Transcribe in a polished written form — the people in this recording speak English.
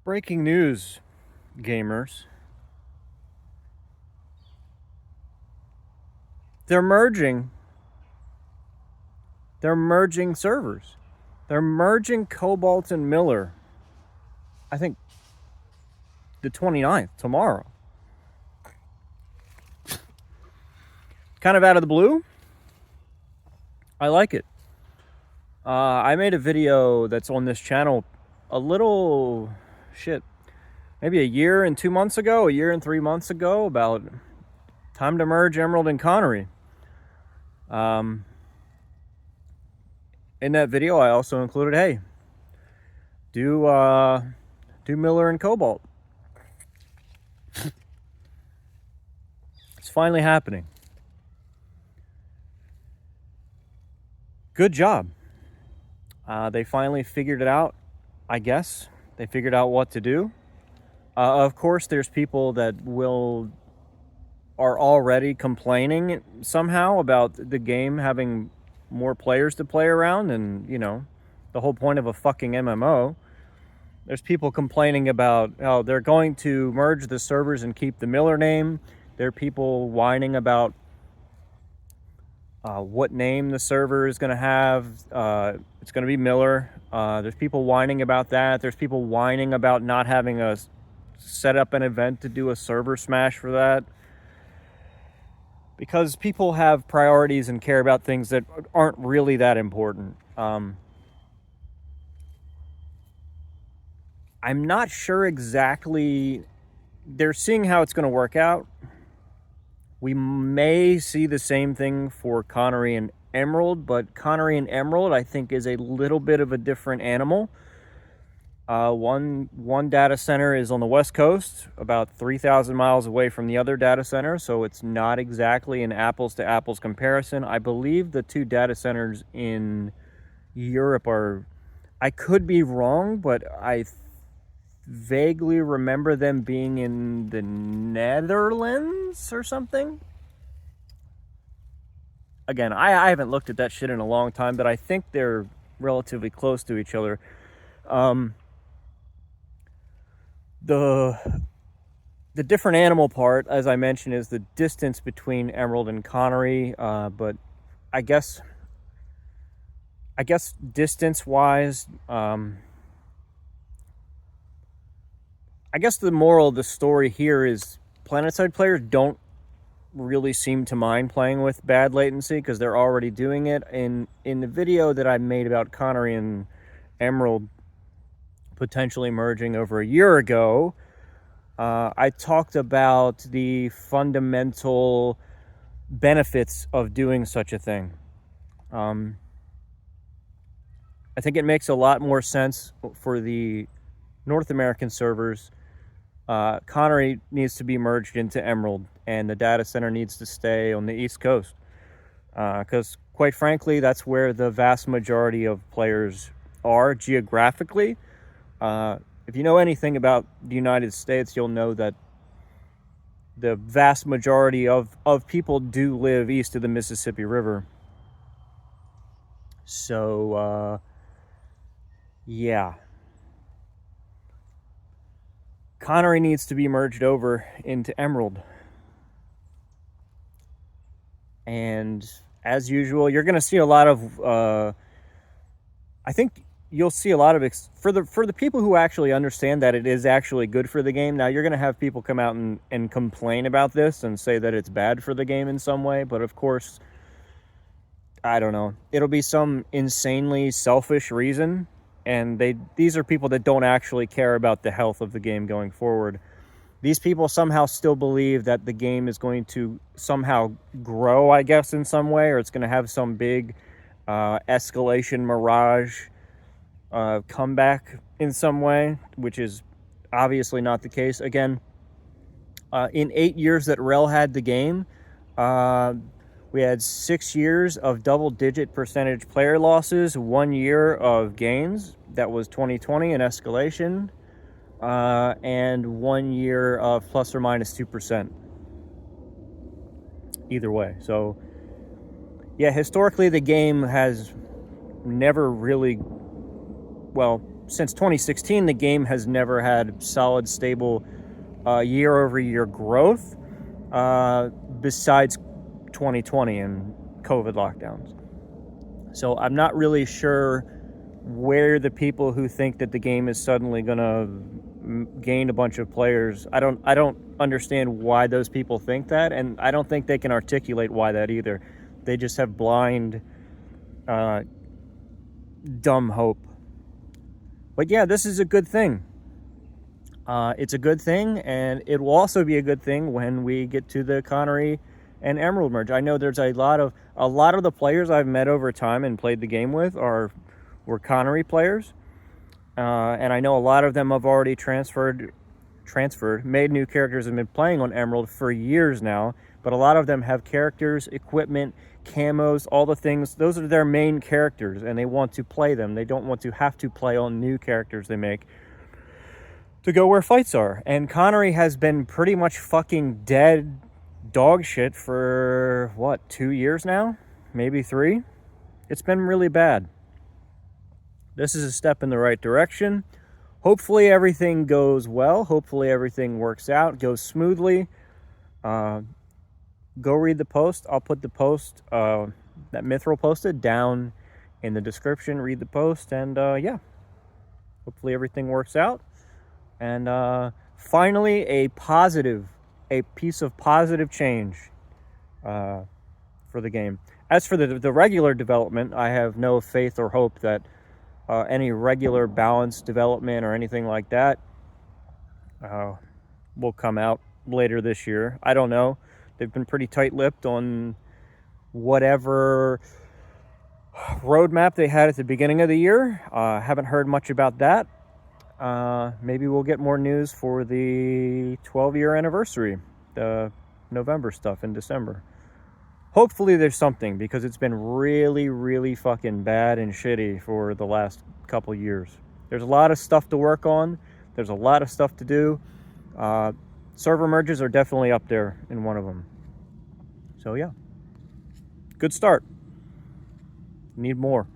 Breaking news, gamers. They're merging. They're merging servers. They're merging Cobalt and Miller. I think the 29th, tomorrow. Kind of out of the blue. I like it. I made a video that's on this channel maybe a year and 3 months ago about time to merge Emerald and Connery. In that video, I also included, hey, do Miller and Cobalt. It's finally happening. Good job. They finally figured it out, I guess. They figured out what to do. Of course, there's people that are already complaining somehow about the game having more players to play around, and the whole point of a fucking MMO. There's people complaining about how they're going to merge the servers and keep the Miller name. There are people whining about what name the server is going to have. It's going to be Miller. There's people whining about that. There's people whining about not having set up an event to do a server smash for that. Because people have priorities and care about things that aren't really that important. I'm not sure exactly. They're seeing how it's going to work out. We may see the same thing for Connery and Emerald, but Connery and Emerald, I think, is a little bit of a different animal. One data center is on the West Coast, about 3,000 miles away from the other data center, so it's not exactly an apples-to-apples comparison. I believe the two data centers in Europe are... I could be wrong, but I vaguely remember them being in the Netherlands or something. Again, I haven't looked at that shit in a long time, but I think they're relatively close to each other. The different animal part, as I mentioned, is the distance between Emerald and Connery. But I guess distance-wise, I guess the moral of the story here is PlanetSide players don't really seem to mind playing with bad latency because they're already doing it. In the video that I made about Connery and Emerald potentially merging over a year ago, I talked about the fundamental benefits of doing such a thing. I think it makes a lot more sense for the North American servers. Connery needs to be merged into Emerald, and the data center needs to stay on the East Coast. Because, quite frankly, that's where the vast majority of players are geographically. If you know anything about the United States, you'll know that the vast majority of people do live east of the Mississippi River. So, yeah. Connery needs to be merged over into Emerald. And as usual, you're going to see a lot of... I think you'll see a lot of... For the people who actually understand that it is actually good for the game, now you're going to have people come out and complain about this and say that it's bad for the game in some way. But of course, I don't know. It'll be some insanely selfish reason. And these are people that don't actually care about the health of the game going forward. These people somehow still believe that the game is going to somehow grow, I guess, in some way, or it's going to have some big escalation mirage comeback in some way, which is obviously not the case. Again, in 8 years that Rel had the game, we had 6 years of double-digit percentage player losses, 1 year of gains. That was 2020 in escalation, and 1 year of plus or minus 2%. Either way. So, yeah, historically the game has never really... Well, since 2016, the game has never had solid, stable year-over-year growth, besides 2020 and COVID lockdowns. So I'm not really sure where the people who think that the game is suddenly going to gain a bunch of players. I don't understand why those people think that, and I don't think they can articulate why that either. They just have blind, dumb hope. But yeah, this is a good thing. It's a good thing, and it will also be a good thing when we get to the Connery and Emerald merge. I know there's a lot of the players I've met over time and played the game with were Connery players, and I know a lot of them have already transferred, made new characters, and been playing on Emerald for years now. But a lot of them have characters, equipment, camos, all the things. Those are their main characters, and they want to play them. They don't want to have to play on new characters they make to go where fights are. And Connery has been pretty much fucking dead dog shit for, what, 2 years now? Maybe 3? It's been really bad. This is a step in the right direction. Hopefully everything goes well. Hopefully everything works out, goes smoothly. Go read the post. I'll put the post that Mithril posted down in the description. Read the post, and yeah. Hopefully everything works out. And finally, a piece of positive change for the game. As for the regular development, I have no faith or hope that any regular balanced development or anything like that will come out later this year. I don't know. They've been pretty tight-lipped on whatever roadmap they had at the beginning of the year. Haven't heard much about that. Maybe we'll get more news for the 12-year anniversary, the November stuff in December. Hopefully there's something, because it's been really, really fucking bad and shitty for the last couple years. There's a lot of stuff to work on. There's a lot of stuff to do. Server merges are definitely up there in one of them. So yeah, good start. Need more.